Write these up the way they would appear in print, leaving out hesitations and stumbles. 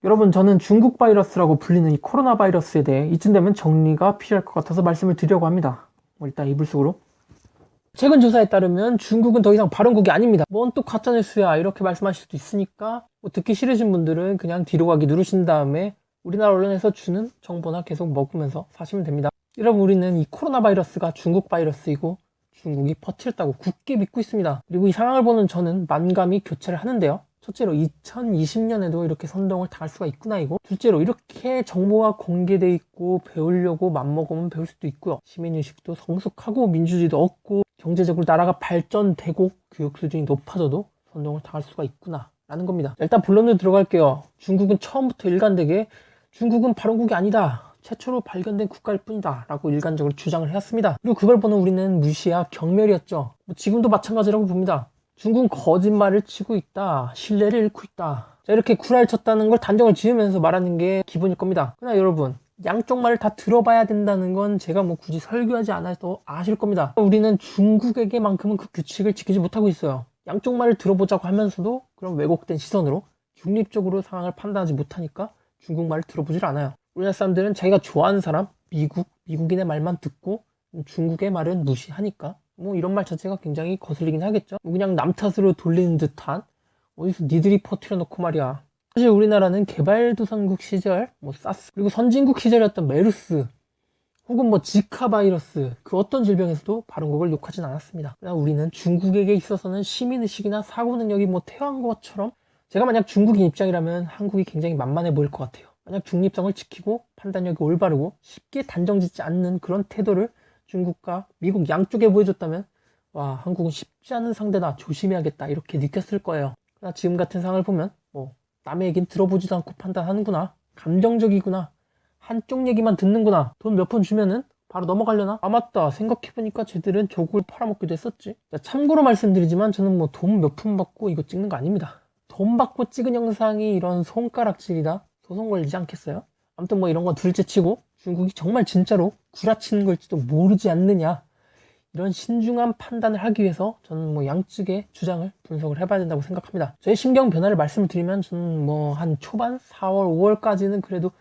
여러분, 저는 중국 바이러스라고 불리는 이 코로나 바이러스에 대해 이쯤 되면 정리가 필요할 것 같아서 말씀을 드리려고 합니다. 일단 이불 속으로. 최근 조사에 따르면 중국은 더 이상 발원국이 아닙니다. 뭔 또 가짜뉴스야 이렇게 말씀하실 수도 있으니까 듣기 싫으신 분들은 그냥 뒤로 가기 누르신 다음에 우리나라 언론에서 주는 정보나 계속 먹으면서 사시면 됩니다. 여러분, 우리는 이 코로나 바이러스가 중국 바이러스이고 중국이 퍼뜨렸다고 굳게 믿고 있습니다. 그리고 이 상황을 보는 저는 만감이 교차를 하는데요. 첫째로 2020년에도 이렇게 선동을 당할 수가 있구나 이고, 둘째로 이렇게 정보가 공개돼 있고 배우려고 맘먹으면 배울 수도 있고요. 시민의식도 성숙하고 민주주의도 얻고 경제적으로 나라가 발전되고 교육 수준이 높아져도 선동을 당할 수가 있구나 라는 겁니다. 일단 본론으로 들어갈게요. 중국은 처음부터 일관되게 중국은 발원국이 아니다, 최초로 발견된 국가일 뿐이다 라고 일관적으로 주장을 해왔습니다. 그리고 그걸 보는 우리는 무시야 경멸이었죠. 지금도 마찬가지라고 봅니다. 중국은 거짓말을 치고 있다, 신뢰를 잃고 있다, 자, 이렇게 구라를 쳤다는 걸 단정을 지으면서 말하는 게 기본일 겁니다. 그러나 여러분, 양쪽 말을 다 들어봐야 된다는 건 제가 굳이 설교하지 않아도 아실 겁니다. 우리는 중국에게만큼은 그 규칙을 지키지 못하고 있어요. 양쪽 말을 들어보자고 하면서도 그런 왜곡된 시선으로 중립적으로 상황을 판단하지 못하니까 중국 말을 들어보질 않아요. 우리나라 사람들은 자기가 좋아하는 사람, 미국인의 말만 듣고 중국의 말은 무시하니까 이런 말 자체가 굉장히 거슬리긴 하겠죠. 그냥 남 탓으로 돌리는 듯한, 어디서 니들이 퍼뜨려 놓고 말이야. 사실 우리나라는 개발도상국 시절 사스, 그리고 선진국 시절이었던 메르스 혹은 지카 바이러스, 그 어떤 질병에서도 발원국을 욕하진 않았습니다. 그러나 우리는 중국에게 있어서는 시민의식이나 사고 능력이 태어난 것처럼, 제가 만약 중국인 입장이라면 한국이 굉장히 만만해 보일 것 같아요. 만약 중립성을 지키고 판단력이 올바르고 쉽게 단정짓지 않는 그런 태도를 중국과 미국 양쪽에 보여줬다면, 와, 한국은 쉽지 않은 상대다, 조심해야겠다 이렇게 느꼈을 거예요. 그러나 지금 같은 상황을 보면 남의 얘기는 들어보지도 않고 판단하는구나, 감정적이구나, 한쪽 얘기만 듣는구나, 돈 몇 푼 주면은 바로 넘어가려나? 아, 맞다, 생각해보니까 쟤들은 조국을 팔아먹기도 했었지. 자, 참고로 말씀드리지만 저는 돈 몇 푼 받고 이거 찍는 거 아닙니다. 돈 받고 찍은 영상이 이런 손가락질이다, 소송 걸리지 않겠어요? 아무튼 이런 건 둘째치고, 중국이 정말 진짜로 구라치는 걸지도 모르지 않느냐, 이런 신중한 판단을 하기 위해서 저는 양측의 주장을 분석을 해봐야 된다고 생각합니다. 저의 심경 변화를 말씀을 드리면, 저는 한 초반 4월 5월까지는 그래도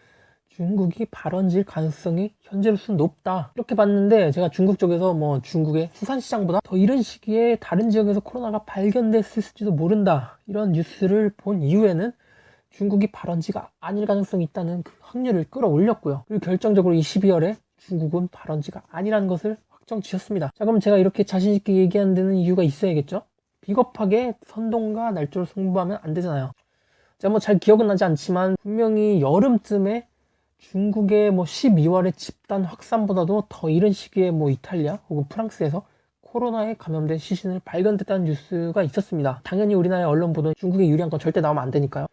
중국이 발원질 가능성이 현재로서는 높다 이렇게 봤는데, 제가 중국 쪽에서 중국의 수산시장보다 더 이른 시기에 다른 지역에서 코로나가 발견됐을지도 모른다 이런 뉴스를 본 이후에는 중국이 발원지가 아닐 가능성이 있다는 그 확률을 끌어올렸고요. 그리고 결정적으로 이 12월에 중국은 발원지가 아니라는 것을 확정 지었습니다. 자, 그럼 제가 이렇게 자신있게 얘기하는 데는 이유가 있어야겠죠? 비겁하게 선동과 날조를 승부하면 안 되잖아요. 제가 잘 기억은 나지 않지만 분명히 여름쯤에 중국의 12월의 집단 확산보다도 더 이른 시기에 이탈리아 혹은 프랑스에서 코로나에 감염된 시신을 발견됐다는 뉴스가 있었습니다. 당연히 우리나라의 언론 보도는 중국에 유리한 건 절대 나오면 안 되니까요.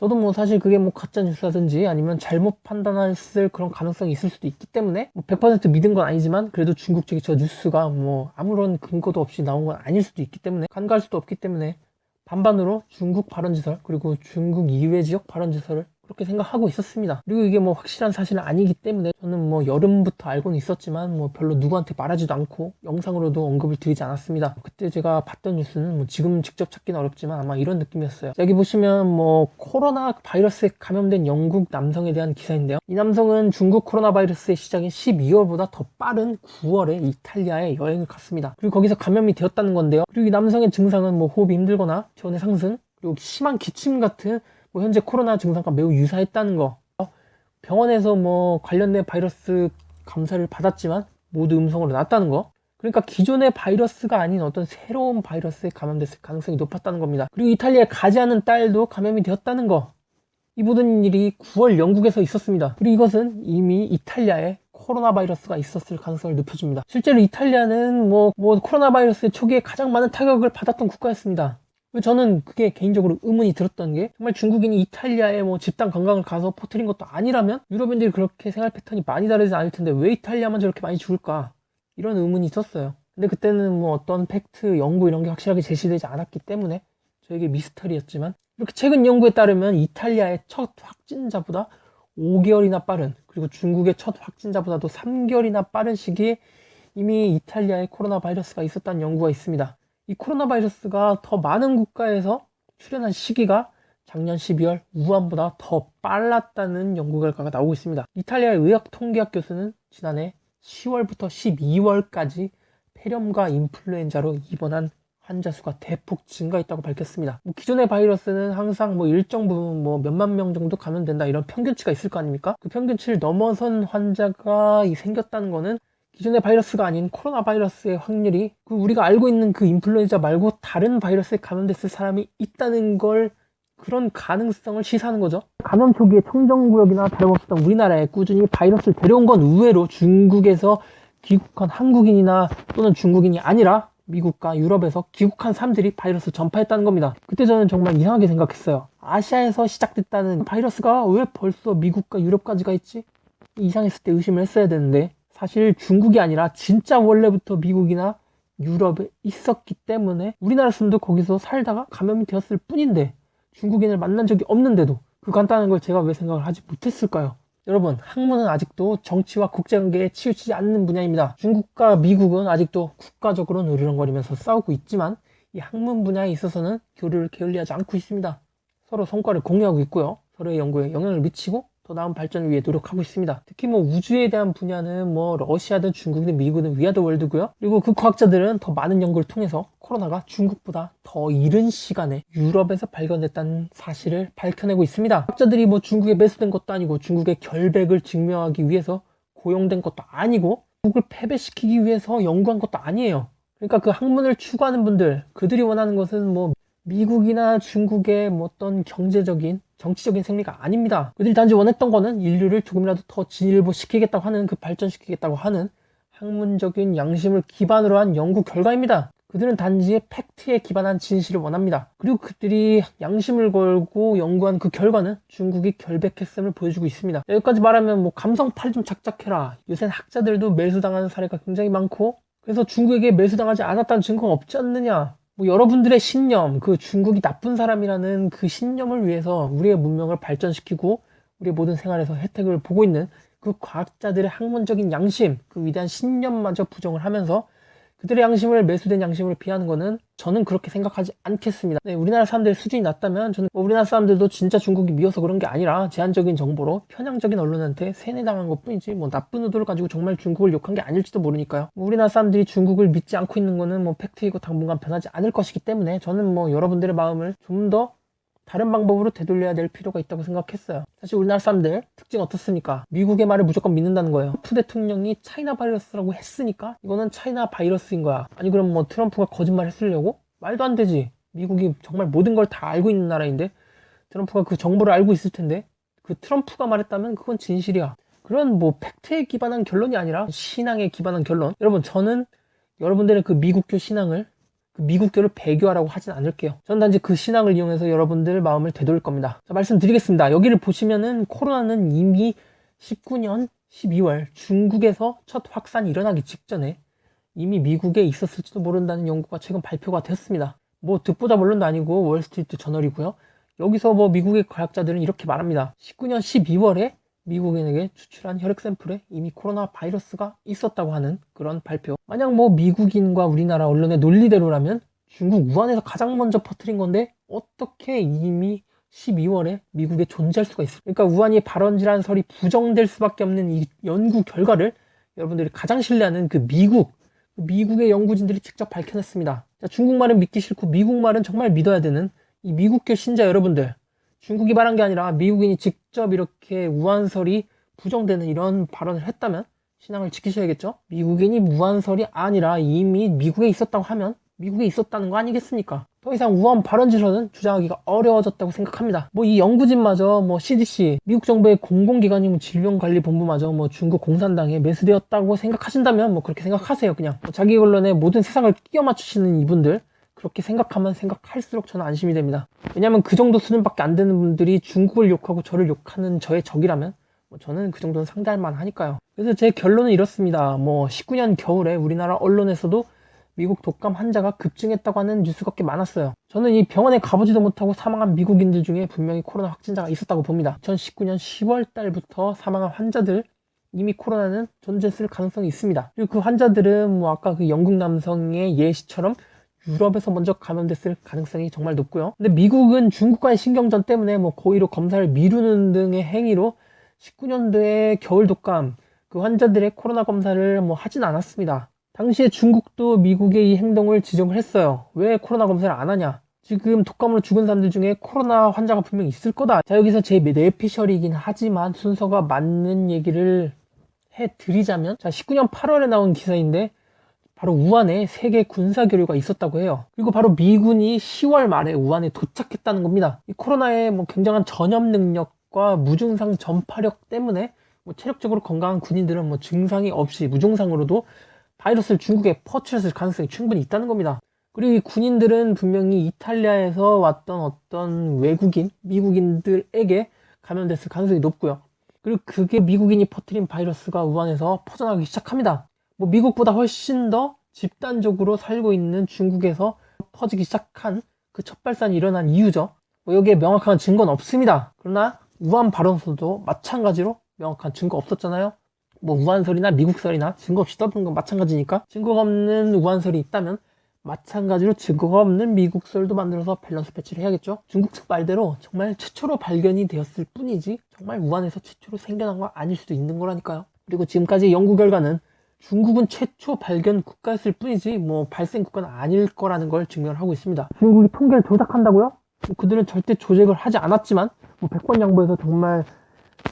저도 사실 그게 가짜 뉴스라든지 아니면 잘못 판단했을 그런 가능성이 있을 수도 있기 때문에 100% 믿은 건 아니지만, 그래도 중국 측의 저 뉴스가 아무런 근거도 없이 나온 건 아닐 수도 있기 때문에, 간과할 수도 없기 때문에 반반으로 중국 발원지설 그리고 중국 이외 지역 발원지설을 그렇게 생각하고 있었습니다. 그리고 이게 확실한 사실은 아니기 때문에 저는 여름부터 알고는 있었지만 별로 누구한테 말하지도 않고 영상으로도 언급을 드리지 않았습니다. 그때 제가 봤던 뉴스는 지금 직접 찾기는 어렵지만 아마 이런 느낌이었어요. 여기 보시면 코로나 바이러스에 감염된 영국 남성에 대한 기사인데요. 이 남성은 중국 코로나 바이러스의 시작인 12월보다 더 빠른 9월에 이탈리아에 여행을 갔습니다. 그리고 거기서 감염이 되었다는 건데요. 그리고 이 남성의 증상은 호흡이 힘들거나 체온의 상승, 그리고 심한 기침 같은 현재 코로나 증상과 매우 유사했다는 거. 병원에서 관련된 바이러스 검사를 받았지만 모두 음성으로 나왔다는 거. 그러니까 기존의 바이러스가 아닌 어떤 새로운 바이러스에 감염됐을 가능성이 높았다는 겁니다. 그리고 이탈리아에 가지 않은 딸도 감염이 되었다는 거. 이 모든 일이 9월 영국에서 있었습니다. 그리고 이것은 이미 이탈리아에 코로나 바이러스가 있었을 가능성을 높여줍니다. 실제로 이탈리아는 코로나 바이러스의 초기에 가장 많은 타격을 받았던 국가였습니다. 저는 그게 개인적으로 의문이 들었던 게, 정말 중국인이 이탈리아에 집단 관광을 가서 퍼뜨린 것도 아니라면 유럽인들이 그렇게 생활 패턴이 많이 다르지 않을 텐데 왜 이탈리아만 저렇게 많이 죽을까, 이런 의문이 있었어요. 근데 그때는 어떤 팩트, 연구 이런 게 확실하게 제시되지 않았기 때문에 저에게 미스터리였지만, 이렇게 최근 연구에 따르면 이탈리아의 첫 확진자보다 5개월이나 빠른, 그리고 중국의 첫 확진자보다도 3개월이나 빠른 시기에 이미 이탈리아에 코로나 바이러스가 있었다는 연구가 있습니다. 이 코로나 바이러스가 더 많은 국가에서 출현한 시기가 작년 12월 우한보다 더 빨랐다는 연구 결과가 나오고 있습니다. 이탈리아의 의학통계학 교수는 지난해 10월부터 12월까지 폐렴과 인플루엔자로 입원한 환자 수가 대폭 증가했다고 밝혔습니다. 기존의 바이러스는 항상 일정 부분 몇만 명 정도 감염된다 이런 평균치가 있을 거 아닙니까? 그 평균치를 넘어선 환자가 생겼다는 거는 기존의 바이러스가 아닌 코로나 바이러스의 확률이 우리가 알고 있는 그 인플루엔자 말고 다른 바이러스에 감염됐을 사람이 있다는 걸 그런 가능성을 시사하는 거죠. 감염 초기에 청정구역이나 다름없었던 우리나라에 꾸준히 바이러스를 데려온 건 의외로 중국에서 귀국한 한국인이나 또는 중국인이 아니라 미국과 유럽에서 귀국한 사람들이 바이러스를 전파했다는 겁니다. 그때 저는 정말 이상하게 생각했어요. 아시아에서 시작됐다는 바이러스가 왜 벌써 미국과 유럽까지 가 있지? 이상했을 때 의심을 했어야 되는데 사실 중국이 아니라 진짜 원래부터 미국이나 유럽에 있었기 때문에 우리나라 사람도 거기서 살다가 감염이 되었을 뿐인데 중국인을 만난 적이 없는데도 그 간단한 걸 제가 왜 생각을 하지 못했을까요? 여러분, 학문은 아직도 정치와 국제관계에 치우치지 않는 분야입니다. 중국과 미국은 아직도 국가적으로는 으르렁거리면서 싸우고 있지만 이 학문 분야에 있어서는 교류를 게을리하지 않고 있습니다. 서로 성과를 공유하고 있고요. 서로의 연구에 영향을 미치고 더 나은 발전을 위해 노력하고 있습니다. 특히 우주에 대한 분야는 러시아든 중국이든 미국이든 위아더 월드고요. 그리고 그 과학자들은 더 많은 연구를 통해서 코로나가 중국보다 더 이른 시간에 유럽에서 발견됐다는 사실을 밝혀내고 있습니다. 과학자들이 중국에 매수된 것도 아니고 중국의 결백을 증명하기 위해서 고용된 것도 아니고 중국을 패배시키기 위해서 연구한 것도 아니에요. 그러니까 그 학문을 추구하는 분들, 그들이 원하는 것은 미국이나 중국의 어떤 경제적인 정치적인 승리가 아닙니다. 그들이 단지 원했던 거는 인류를 조금이라도 더 진일보시키겠다고 하는 발전시키겠다고 하는 학문적인 양심을 기반으로 한 연구 결과입니다. 그들은 단지 팩트에 기반한 진실을 원합니다. 그리고 그들이 양심을 걸고 연구한 그 결과는 중국이 결백했음을 보여주고 있습니다. 여기까지 말하면 감성팔이 좀 작작해라. 요새는 학자들도 매수당하는 사례가 굉장히 많고 그래서 중국에게 매수당하지 않았다는 증거가 없지 않느냐. 여러분들의 신념, 중국이 나쁜 사람이라는 그 신념을 위해서 우리의 문명을 발전시키고 우리의 모든 생활에서 혜택을 보고 있는 그 과학자들의 학문적인 양심, 그 위대한 신념마저 부정을 하면서 그들의 양심을 매수된 양심으로 비하는 거는 저는 그렇게 생각하지 않겠습니다. 네, 우리나라 사람들의 수준이 낮다면 저는 우리나라 사람들도 진짜 중국이 미워서 그런 게 아니라 제한적인 정보로 편향적인 언론한테 세뇌당한 것 뿐이지 나쁜 의도를 가지고 정말 중국을 욕한 게 아닐지도 모르니까요. 우리나라 사람들이 중국을 믿지 않고 있는 거는 팩트이고 당분간 변하지 않을 것이기 때문에 저는 여러분들의 마음을 좀 더 다른 방법으로 되돌려야 될 필요가 있다고 생각했어요. 사실 우리나라 사람들 특징 어떻습니까? 미국의 말을 무조건 믿는다는 거예요. 트럼프 대통령이 차이나 바이러스라고 했으니까 이거는 차이나 바이러스인 거야. 아니 그럼 트럼프가 거짓말 했으려고? 말도 안 되지. 미국이 정말 모든 걸 다 알고 있는 나라인데 트럼프가 그 정보를 알고 있을 텐데 그 트럼프가 말했다면 그건 진실이야. 그런 팩트에 기반한 결론이 아니라 신앙에 기반한 결론. 여러분, 저는 여러분들의 그 미국교 신앙을 미국교를 배교하라고 하진 않을게요. 저는 단지 그 신앙을 이용해서 여러분들 마음을 되돌릴 겁니다. 자, 말씀드리겠습니다. 여기를 보시면은 코로나는 이미 19년 12월 중국에서 첫 확산이 일어나기 직전에 이미 미국에 있었을지도 모른다는 연구가 최근 발표가 되었습니다. 듣보다 본론도 아니고 월스트리트 저널이고요. 여기서 미국의 과학자들은 이렇게 말합니다. 19년 12월에 미국인에게 추출한 혈액 샘플에 이미 코로나 바이러스가 있었다고 하는 그런 발표. 만약 미국인과 우리나라 언론의 논리대로라면 중국 우한에서 가장 먼저 퍼뜨린 건데 어떻게 이미 12월에 미국에 존재할 수가 있어요? 그러니까 우한이 발원질환 설이 부정될 수밖에 없는 이 연구 결과를 여러분들이 가장 신뢰하는 미국의 연구진들이 직접 밝혀냈습니다. 자, 중국말은 믿기 싫고 미국말은 정말 믿어야 되는 이 미국계 신자 여러분들, 중국이 말한 게 아니라 미국인이 직접 이렇게 우한설이 부정되는 이런 발언을 했다면 신앙을 지키셔야겠죠? 미국인이 우한설이 아니라 이미 미국에 있었다고 하면 미국에 있었다는 거 아니겠습니까? 더 이상 우한 발언지로는 주장하기가 어려워졌다고 생각합니다. 이 연구진마저 CDC, 미국 정부의 공공기관인 질병관리본부마저 중국 공산당에 매수되었다고 생각하신다면 그렇게 생각하세요. 그냥 자기 언론에 모든 세상을 끼워 맞추시는 이분들, 그렇게 생각하면 생각할수록 저는 안심이 됩니다. 왜냐면 그 정도 수준밖에 안 되는 분들이 중국을 욕하고 저를 욕하는 저의 적이라면 저는 그 정도는 상대할 만하니까요. 그래서 제 결론은 이렇습니다. 19년 겨울에 우리나라 언론에서도 미국 독감 환자가 급증했다고 하는 뉴스가 꽤 많았어요. 저는 이 병원에 가보지도 못하고 사망한 미국인들 중에 분명히 코로나 확진자가 있었다고 봅니다. 2019년 10월 달부터 사망한 환자들, 이미 코로나는 존재했을 가능성이 있습니다. 그리고 그 환자들은 아까 그 영국 남성의 예시처럼 유럽에서 먼저 감염됐을 가능성이 정말 높고요. 근데 미국은 중국과의 신경전 때문에 뭐 고의로 검사를 미루는 등의 행위로 19년도에 겨울 독감 그 환자들의 코로나 검사를 뭐 하진 않았습니다. 당시에 중국도 미국의 이 행동을 지적을 했어요. 왜 코로나 검사를 안 하냐? 지금 독감으로 죽은 사람들 중에 코로나 환자가 분명히 있을 거다. 자, 여기서 제 뇌피셜이긴 하지만 순서가 맞는 얘기를 해드리자면, 자, 19년 8월에 나온 기사인데 바로 우한에 세계 군사 교류가 있었다고 해요. 그리고 바로 미군이 10월 말에 우한에 도착했다는 겁니다. 이 코로나의 뭐 굉장한 전염 능력과 무증상 전파력 때문에 뭐 체력적으로 건강한 군인들은 뭐 증상이 없이 무증상으로도 바이러스를 중국에 퍼뜨렸을 가능성이 충분히 있다는 겁니다. 그리고 이 군인들은 분명히 이탈리아에서 왔던 어떤 외국인, 미국인들에게 감염됐을 가능성이 높고요. 그리고 그게 미국인이 퍼뜨린 바이러스가 우한에서 퍼져나가기 시작합니다. 뭐 미국보다 훨씬 더 집단적으로 살고 있는 중국에서 퍼지기 시작한 그 첫 발산이 일어난 이유죠. 뭐 여기에 명확한 증거는 없습니다. 그러나 우한 발언서도 마찬가지로 명확한 증거 없었잖아요. 뭐 우한설이나 미국설이나 증거 없이 떠드는 건 마찬가지니까, 증거가 없는 우한설이 있다면 마찬가지로 증거가 없는 미국설도 만들어서 밸런스 배치를 해야겠죠. 중국 측 말대로 정말 최초로 발견이 되었을 뿐이지 정말 우한에서 최초로 생겨난 거 아닐 수도 있는 거라니까요. 그리고 지금까지 연구 결과는 중국은 최초 발견 국가였을 뿐이지 뭐 발생 국가는 아닐 거라는 걸 증명을 하고 있습니다. 중국이 통계를 조작한다고요? 그들은 절대 조작을 하지 않았지만 뭐 100번 양보해서 정말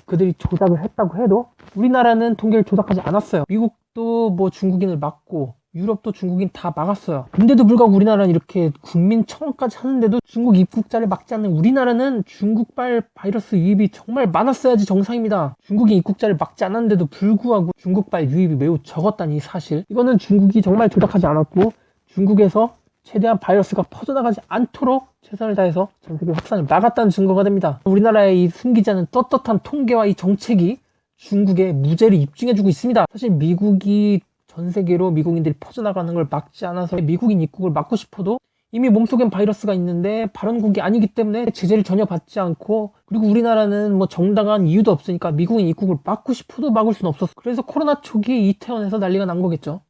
그들이 조작을 했다고 해도 우리나라는 통계를 조작하지 않았어요. 미국도 뭐 중국인을 막고 유럽도 중국인 다 막았어요. 근데도 불구하고 우리나라는 이렇게 국민 청원까지 하는데도 중국 입국자를 막지 않는 우리나라는 중국발 바이러스 유입이 정말 많았어야지 정상입니다. 중국인 입국자를 막지 않았는데도 불구하고 중국발 유입이 매우 적었다니 사실. 이거는 중국이 정말 조작하지 않았고 중국에서 최대한 바이러스가 퍼져나가지 않도록 최선을 다해서 전 세계 확산을 막았다는 증거가 됩니다. 우리나라의 이 숨기지 않은 떳떳한 통계와 이 정책이 중국의 무죄를 입증해주고 있습니다. 사실 미국이 전 세계로 미국인들이 퍼져나가는 걸 막지 않아서 미국인 입국을 막고 싶어도 이미 몸속엔 바이러스가 있는데 발원국이 아니기 때문에 제재를 전혀 받지 않고, 그리고 우리나라는 뭐 정당한 이유도 없으니까 미국인 입국을 막고 싶어도 막을 수는 없었어. 그래서 코로나 초기에 이태원에서 난리가 난 거겠죠.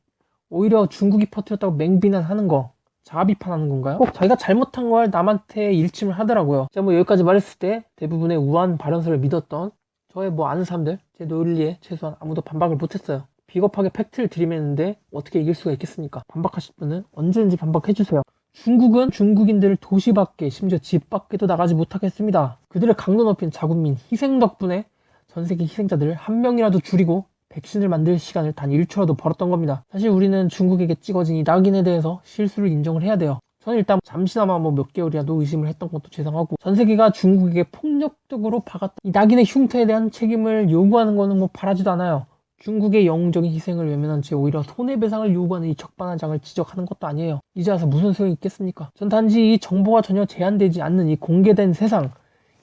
오히려 중국이 퍼뜨렸다고 맹비난하는 거, 자아 비판하는 건가요? 꼭 자기가 잘못한 걸 남한테 일침을 하더라고요. 제가 뭐 여기까지 말했을 때 대부분의 우한 발언서를 믿었던 저의 뭐 아는 사람들, 제 논리에 최소한 아무도 반박을 못했어요. 비겁하게 팩트를 들이매는데 어떻게 이길 수가 있겠습니까? 반박하실 분은 언제든지 반박해주세요. 중국은 중국인들을 도시 밖에, 심지어 집 밖에도 나가지 못하게 했습니다. 그들을 강도 높인 자국민 희생 덕분에 전 세계 희생자들을 한 명이라도 줄이고 백신을 만들 시간을 단 1초라도 벌었던 겁니다. 사실 우리는 중국에게 찍어진 이 낙인에 대해서 실수를 인정을 해야 돼요. 저는 일단 잠시나마 뭐 몇 개월이라도 의심을 했던 것도 죄송하고, 전 세계가 중국에게 폭력적으로 박았던 이 낙인의 흉터에 대한 책임을 요구하는 거는 뭐 바라지도 않아요. 중국의 영웅적인 희생을 외면한 채 오히려 손해배상을 요구하는 이 적반하장을 지적하는 것도 아니에요. 이제 와서 무슨 소용이 있겠습니까? 전 단지 이 정보가 전혀 제한되지 않는 이 공개된 세상,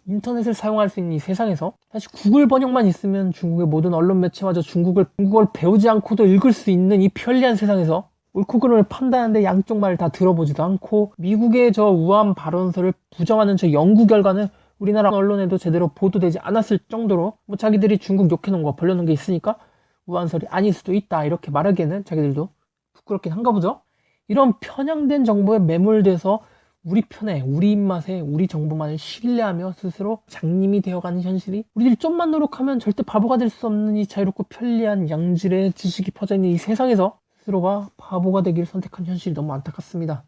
인터넷을 사용할 수 있는 이 세상에서 사실 구글 번역만 있으면 중국의 모든 언론 매체마저 중국어를 배우지 않고도 읽을 수 있는 이 편리한 세상에서 옳고 그름을 판단하는데 양쪽 말을 다 들어보지도 않고, 미국의 저 우한 발언서를 부정하는 저 연구 결과는 우리나라 언론에도 제대로 보도되지 않았을 정도로 뭐 자기들이 중국 욕해놓은 거 벌려놓은 게 있으니까 우한설이 아닐 수도 있다 이렇게 말하기에는 자기들도 부끄럽긴 한가 보죠. 이런 편향된 정보에 매몰돼서 우리 편에, 우리 입맛에, 우리 정보만을 신뢰하며 스스로 장님이 되어가는 현실이, 우리들이 좀만 노력하면 절대 바보가 될 수 없는 이 자유롭고 편리한 양질의 지식이 퍼져있는 이 세상에서 스스로가 바보가 되기를 선택한 현실이 너무 안타깝습니다.